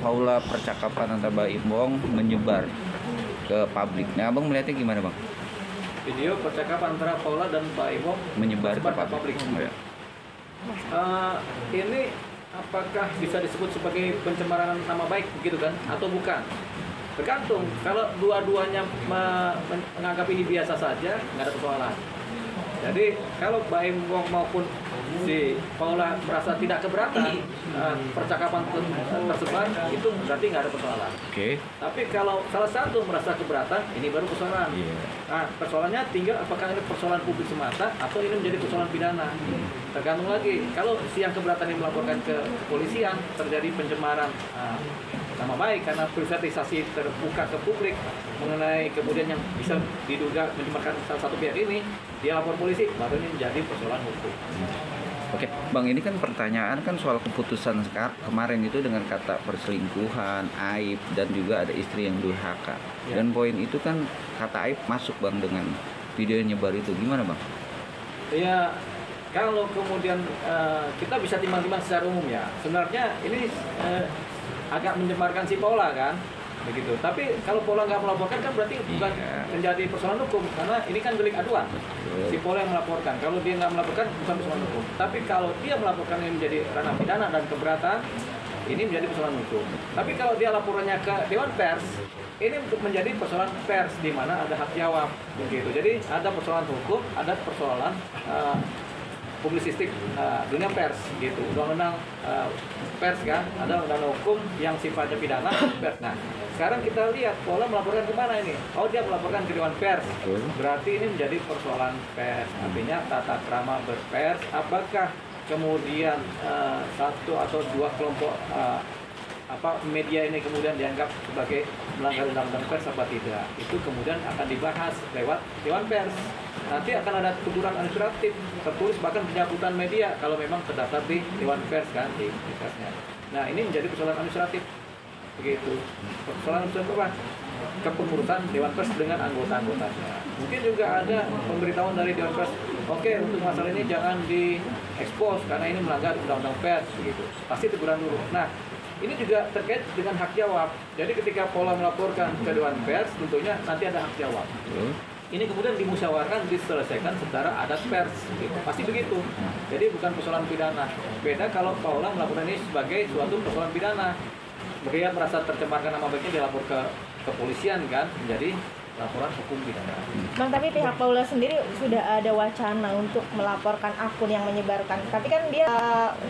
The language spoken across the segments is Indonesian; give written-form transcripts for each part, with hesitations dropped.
faula percakapan antara Mbak Imbong menyebar ke publik. Nah, Abang melihatnya gimana, Bang? Video percakapan antara Paula dan Pak Iwo Menyebar ke publik. Ya. Ini apakah bisa disebut sebagai pencemaran nama baik begitu kan atau bukan? Tergantung. Kalau dua-duanya menganggap ini biasa saja, nggak ada persoalan. Jadi kalau Mbak Imbong maupun si Paula merasa tidak keberatan percakapan tersebar, itu berarti nggak ada persoalan. Oke. Tapi kalau salah satu merasa keberatan, ini baru persoalan. Iya. Nah, persoalannya tinggal apakah ini persoalan publik semata atau ini menjadi persoalan pidana. Tergantung lagi. Kalau si yang keberatan ini melaporkan ke kepolisian, terjadi pencemaran nama baik karena privatisasi terbuka ke publik mengenai kemudian yang bisa diduga mencemarkan salah satu pihak ini, dia lapor polisi, baru ini menjadi persoalan hukum. Oke, Bang, ini kan pertanyaan kan soal keputusan kemarin itu dengan kata perselingkuhan, aib, dan juga ada istri yang durhaka. Ya. Dan poin itu kan kata aib masuk, Bang, dengan video yang nyebar itu. Gimana, Bang? Ya, kalau kemudian kita bisa timbang-timbang secara umum ya. Sebenarnya ini agak mencemarkan si Paula kan, begitu. Tapi kalau Paula nggak melaporkan kan berarti bukan menjadi persoalan hukum karena ini kan delik aduan. Si Paula yang melaporkan. Kalau dia nggak melaporkan bukan persoalan hukum. Tapi kalau dia melaporkan ini menjadi ranah pidana dan keberatan, ini menjadi persoalan hukum. Tapi kalau dia laporannya ke Dewan Pers, ini untuk menjadi persoalan pers di mana ada hak jawab, begitu. Jadi ada persoalan hukum, ada persoalan publisistik dunia pers gitu. Undang-undang pers kan, ada undang-undang hukum yang sifatnya pidana pers. Nah, sekarang kita lihat Paula melaporkan kemana ini? Oh, dia melaporkan ke Dewan Pers. Berarti ini menjadi persoalan pers. Artinya tata krama berpers. Apakah kemudian satu atau dua kelompok media ini kemudian dianggap sebagai melanggar undang-undang pers apa tidak? Itu kemudian akan dibahas lewat Dewan Pers. Nanti akan ada teguran administratif tertulis bahkan pencabutan media kalau memang terdaftar di Dewan Pers kan di persnya. Nah, ini menjadi persoalan administratif begitu. Persoalan administratif apa? Kepengurusan Dewan Pers dengan anggota-anggotanya. Mungkin juga ada pemberitahuan dari Dewan Pers. Oke, untuk masalah ini jangan diekspos karena ini melanggar undang-undang pers begitu. Pasti teguran dulu. Nah, ini juga terkait dengan hak jawab. Jadi ketika Paula melaporkan ke Dewan Pers, tentunya nanti ada hak jawab. Ini kemudian dimusyawarahkan, diselesaikan secara adat pers, gitu. Pasti begitu. Jadi bukan persoalan pidana. Beda kalau Paula melaporkan ini sebagai suatu persoalan pidana. Dia merasa tercemarkan nama baiknya, dilapor ke kepolisian kan, menjadi laporan hukum pidana. Bang, tapi pihak Paula sendiri sudah ada wacana untuk melaporkan akun yang menyebarkan. Tapi kan dia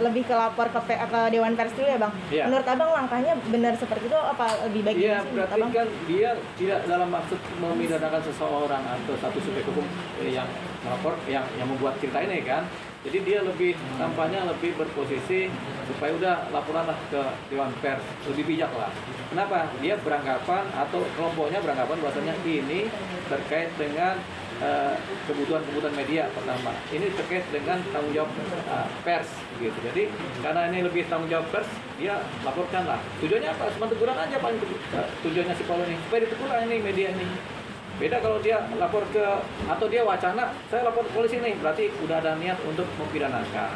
lebih ke lapor ke Dewan Pers dulu ya, Bang. Ya. Menurut Abang langkahnya benar seperti itu apa lebih baik? Iya, berarti Abang? Kan dia tidak dalam maksud memidanakan seseorang atau satu subjek hukum yang melapor, yang membuat cerita ini kan. Jadi dia lebih tampaknya lebih berposisi supaya udah laporanlah ke Dewan Pers, lebih bijak lah. Kenapa? Dia beranggapan atau kelompoknya beranggapan bahwasanya ini terkait dengan kebutuhan media pertama. Ini terkait dengan tanggung jawab pers gitu. Jadi karena ini lebih tanggung jawab pers, dia laporkanlah. Tujuannya apa? Cuma teguran aja paling tujuannya si Paula ini supaya ditegur ini media ini. Beda kalau dia lapor ke atau dia wacana saya lapor ke polisi nih, berarti udah ada niat untuk mempidanakan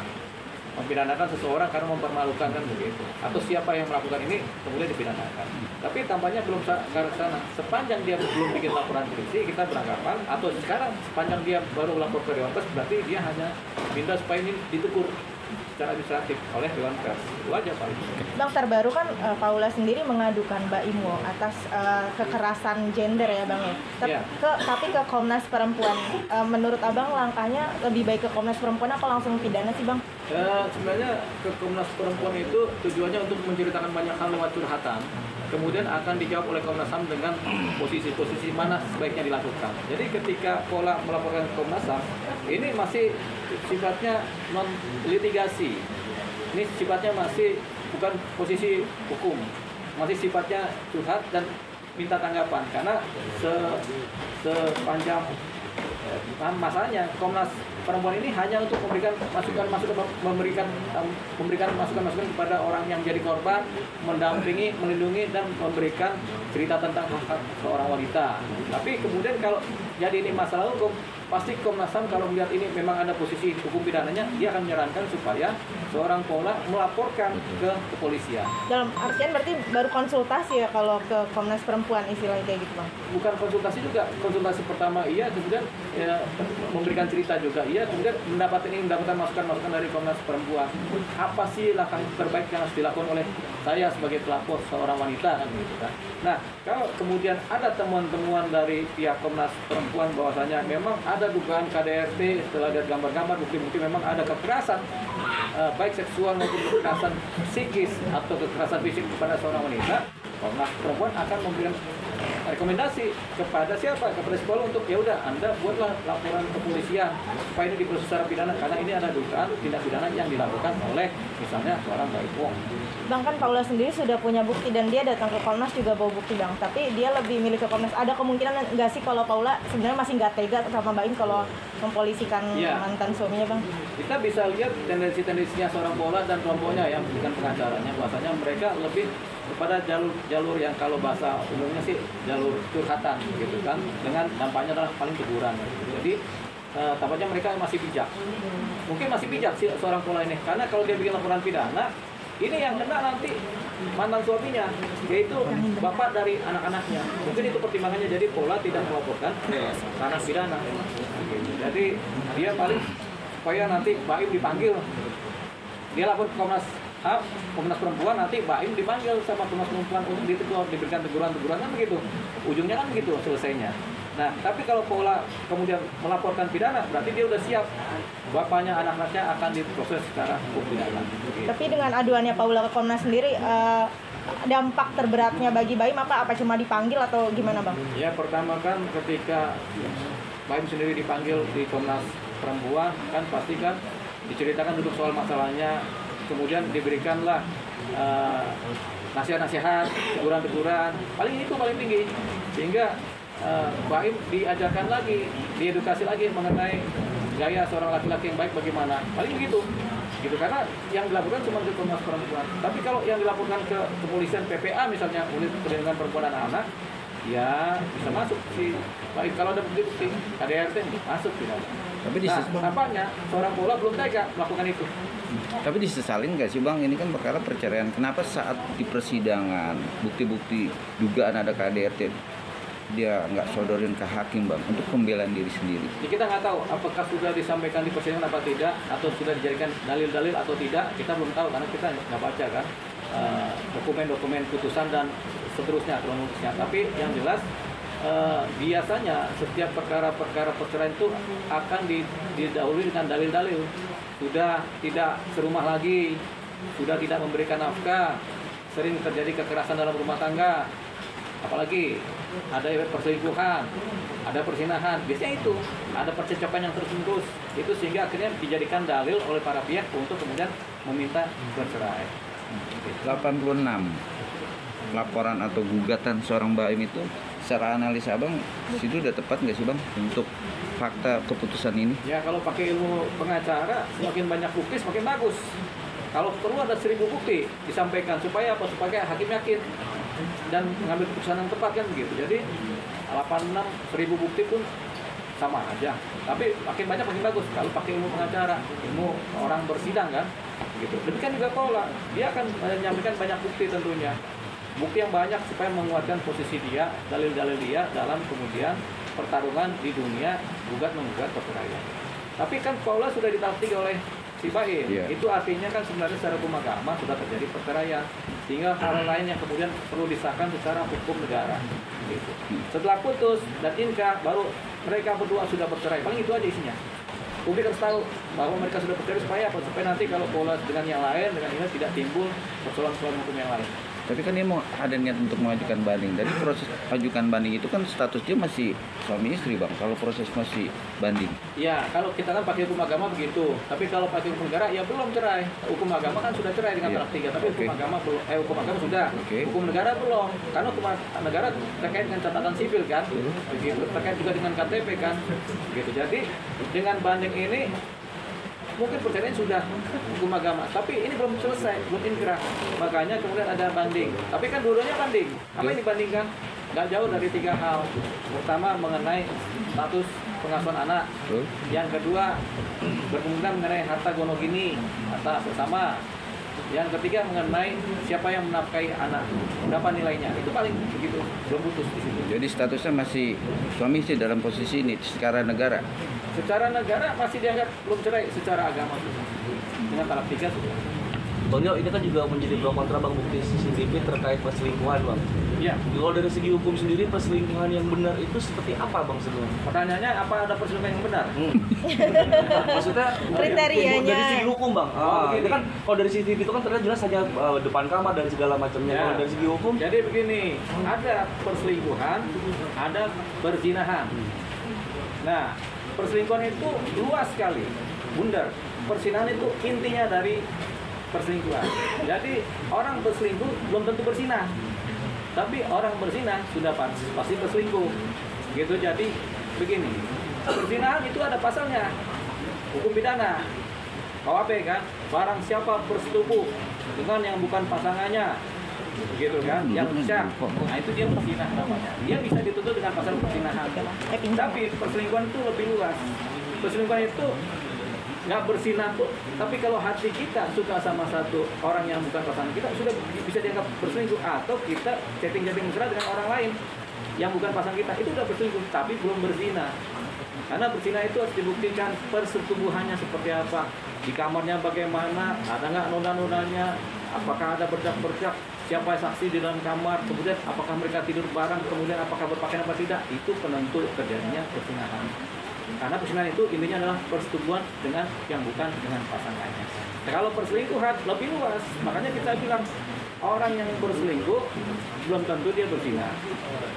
seseorang karena mempermalukan kan begitu. Atau siapa yang melakukan ini kemudian dipidanakan. Tapi tampaknya belum ke sana. Sepanjang dia belum bikin laporan polisi, kita beranggapan atau sekarang sepanjang dia baru lapor ke Dewan Pers, berarti dia hanya minta supaya ini ditegur secara administratif oleh Dewan Pers. Itu aja paling. Bang, terbaru kan Paula sendiri mengadukan Mbak Imo atas kekerasan gender ya, Bang ya. Tapi ke Komnas Perempuan. Menurut Abang langkahnya lebih baik ke Komnas Perempuan atau langsung pidana sih, Bang? Sebenarnya ke Komnas Perempuan itu tujuannya untuk menceritakan banyak hal lewat curhatan. Kemudian akan dijawab oleh Komnas HAM dengan posisi-posisi mana sebaiknya dilakukan. Jadi ketika Paula melaporkan ke Komnas HAM, ini masih sifatnya non litigasi. Ini sifatnya masih bukan posisi hukum, masih sifatnya curhat dan minta tanggapan karena sepanjang masanya Komnas Perempuan ini hanya untuk memberikan masukan-masukan kepada orang yang jadi korban, mendampingi, melindungi dan memberikan cerita tentang hak seorang wanita. Tapi kemudian kalau jadi ini masalah hukum, pasti Komnas HAM kalau melihat ini memang ada posisi hukum pidananya, dia akan menyarankan supaya seorang Paula melaporkan ke kepolisian. Dalam artian berarti baru konsultasi ya kalau ke Komnas Perempuan istilahnya kayak gitu, Bang? Bukan konsultasi juga, konsultasi pertama iya, kemudian ya, memberikan cerita juga iya, kemudian mendapatkan masukan-masukan dari Komnas Perempuan. Apa sih langkah terbaik yang harus dilakukan oleh saya sebagai pelapor seorang wanita kan gitu kan. Nah, kalau kemudian ada temuan-temuan dari pihak Komnas Perempuan bahwasanya memang ada dugaan KDRT, setelah lihat gambar-gambar bukti-bukti memang ada kekerasan baik seksual maupun kekerasan psikis atau kekerasan fisik kepada seorang wanita, Komnas Perempuan akan memberikan rekomendasi kepada siapa? Kepada sekolah untuk ya udah Anda buatlah laporan kepolisian supaya ini diproses secara pidana karena ini ada dugaan tindak pidana yang dilakukan oleh misalnya seorang Mbak Ipong. Bang, kan Paula sendiri sudah punya bukti dan dia datang ke Komnas juga bawa bukti, Bang. Tapi dia lebih milih ke Komnas. Ada kemungkinan nggak sih kalau Paula sebenarnya masih nggak tega sama Mbak Im kalau mempolisikan mantan suaminya, Bang? Kita bisa lihat tendensi-tendensinya seorang Paula dan kelompoknya yang bukan pengacaranya, bahwasanya mereka lebih kepada jalur yang kalau bahasa umumnya sih jalur curhatan gitu kan, dengan dampaknya adalah paling teguran. Jadi tampaknya mereka masih bijak. Mungkin masih bijak sih seorang Paula ini, karena kalau dia bikin laporan pidana, ini yang kena nanti mantan suaminya, yaitu bapak dari anak-anaknya. Mungkin itu pertimbangannya, jadi Paula tidak melaporkan karena pidana. Jadi dia paling supaya nanti Baim dipanggil, dia lapor ke Komnas HAM, Komnas Perempuan, nanti Baim dipanggil sama Komnas Perempuan untuk ditegur, diberikan teguran-teguran kan begitu. Ujungnya kan begitu selesainya. Nah, tapi kalau Paula kemudian melaporkan pidana, berarti dia udah siap. Bapaknya, anak-anaknya akan diproses secara hukum pidana. Tapi dengan aduannya Paula ke Komnas sendiri, dampak terberatnya bagi Baim apa cuma dipanggil atau gimana, Bang? Ya, pertama kan ketika Baim sendiri dipanggil di Komnas Perempuan, kan pasti kan diceritakan duduk soal masalahnya, kemudian diberikanlah nasihat-nasihat, teguran-teguran, paling itu paling tinggi, sehingga Baim diajarkan lagi, diedukasi lagi mengenai gaya seorang laki-laki yang baik bagaimana, paling begitu, gitu. Karena yang dilaporkan cuma ke Komnas Perempuan, tapi kalau yang dilaporkan ke kepolisian PPA misalnya, Unit Perlindungan Perempuan dan Anak, ya bisa masuk si Baim kalau ada bukti KDRT masuk tidak. Tapi nampaknya seorang Paula belum tega melakukan itu. Tapi disesalin nggak sih, Bang? Ini kan perkara perceraian. Kenapa saat di persidangan bukti-bukti dugaan ada KDRT dia nggak sodorin ke hakim, Bang, untuk pembelaan diri sendiri? Ya, kita nggak tahu apakah sudah disampaikan di persidangan apa tidak, atau sudah dijadikan dalil-dalil atau tidak. Kita belum tahu karena kita nggak baca kan dokumen-dokumen putusan dan seterusnya kronologisnya. Tapi yang jelas biasanya setiap perkara-perkara perceraian itu akan didahului dengan dalil-dalil. Sudah tidak serumah lagi, sudah tidak memberikan nafkah, sering terjadi kekerasan dalam rumah tangga, apalagi ada perselingkuhan, ada persinahan, biasanya itu ada percakapan yang terus-menerus, itu sehingga akhirnya dijadikan dalil oleh para pihak untuk kemudian meminta bercerai. 86 laporan atau gugatan seorang Baim itu secara analisa Abang situ udah tepat nggak sih, Bang, untuk fakta keputusan ini? Ya, kalau pakai ilmu pengacara, semakin banyak bukti semakin bagus. Kalau perlu ada 1000 bukti disampaikan, supaya apa? Supaya hakim yakin dan mengambil keputusan yang tepat kan begitu. Jadi 86 1000 bukti pun sama aja, tapi makin banyak makin bagus kalau pakai ilmu pengacara, ilmu orang bersidang kan gitu. Demikian juga Paula, dia akan menyampaikan banyak bukti tentunya, bukti yang banyak supaya menguatkan posisi dia, dalil-dalil dia dalam kemudian pertarungan di dunia gugat-menggugat perceraian. Tapi kan Paula sudah ditaktik oleh si Baim, itu artinya kan sebenarnya secara hukum agama sudah terjadi perceraian, tinggal hal lain yang kemudian perlu disahkan secara hukum negara gitu. Setelah putus dan inkah, baru mereka berdua sudah bercerai, paling itu aja isinya. Publik harus tahu bahwa mereka sudah bercerai supaya apa? Supaya nanti kalau Paula dengan yang lain, dengan ini tidak timbul persoalan-persoalan hukum yang lain. Tapi kan dia mau ada niat untuk mengajukan banding. Dari proses ajukan banding itu kan status dia masih suami istri bang. Kalau proses masih banding. Ya, kalau kita kan pakai hukum agama begitu. Tapi kalau pakai hukum negara ya belum cerai. Hukum agama kan sudah cerai dengan talak 3, tapi hukum agama belum. Hukum agama sudah. Hukum negara belum. Karena hukum negara terkait dengan catatan sipil kan. Begitu. Terkait juga dengan KTP kan. Begitu. Jadi dengan banding ini mungkin perceraian sudah hukum agama, tapi ini belum selesai, belum inkrah, makanya kemudian ada banding. Tapi kan dulunya banding, apa yang dibandingkan? Nggak jauh dari 3 hal. Pertama mengenai status pengasuhan anak, yang kedua berkemungkinan mengenai harta gonogini, harta bersama, yang ketiga mengenai siapa yang menafkahi anak, berapa nilainya, itu paling begitu, belum putus di situ. Jadi statusnya masih suami istri dalam posisi ini secara negara. Secara negara masih dianggap belum cerai, secara agama dengan talak 3 sudah. Bang Yo, ini kan juga menjadi pro kontra bang bukti CCTV terkait perselingkuhan bang. Iya. Kalau dari segi hukum sendiri perselingkuhan yang benar itu seperti apa bang sebenarnya? Pertanyaannya apa ada perselingkuhan yang benar? Maksudnya Kriterianya. dari segi hukum bang. Itu kan kalau dari CCTV itu kan terlihat jelas hanya depan kamar dan segala macamnya. Ya. Kalau dari segi hukum, Jadi begini, ada perselingkuhan, ada perzinahan. Nah, perselingkuhan itu luas sekali, bundar. Perzinahan itu intinya dari perselingkuhan. Jadi orang berselingkuh belum tentu berzinah, tapi orang berzinah sudah pasti berselingkuh. Gitu. Jadi begini, perzinahan itu ada pasalnya, hukum pidana, KUHP kan. Barang siapa bersetubuh dengan yang bukan pasangannya, begitu kan, yang syak, nah itu dia berzinah namanya. Dia bisa dituntut dengan pasal perzinahan. Tapi perselingkuhan itu lebih luas. Perselingkuhan itu nggak berzinah pun, tapi kalau hati kita suka sama satu orang yang bukan pasangan kita, sudah bisa dianggap berselingkuh. Atau kita chatting-chatting mesra dengan orang lain yang bukan pasangan kita, itu udah berselingkuh, tapi belum berzina. Karena berzina itu harus dibuktikan persetubuhannya seperti apa, di kamarnya bagaimana, ada nggak noda-nodanya, apakah ada berdak-berdak, siapa saksi di dalam kamar, kemudian apakah mereka tidur bareng, kemudian apakah berpakaian apa tidak, itu penentu terjadinya perzinahan. Karena perzinahan itu intinya adalah persetubuhan dengan yang bukan dengan pasangannya. Nah, kalau perselingkuhan lebih luas, makanya kita bilang orang yang berselingkuh belum tentu dia berzina,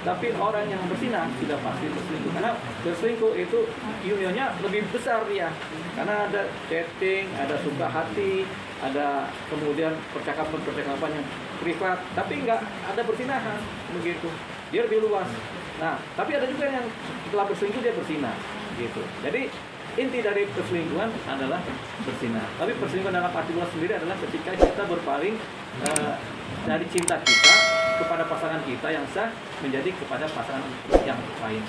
tapi orang yang berzina sudah pasti berselingkuh. Karena berselingkuh itu unionnya lebih besar ya, karena ada chatting, ada suka hati, ada kemudian percakapan yang privat, tapi nggak ada perzinahan begitu. Dia lebih luas. Nah, tapi ada juga yang setelah berselingkuh dia berzina, gitu. Jadi inti dari perselingkuhan adalah berzina. Tapi perselingkuhan dalam arti luas sendiri adalah ketika kita berpaling dari cinta kita kepada pasangan kita yang sah menjadi kepada pasangan yang lain.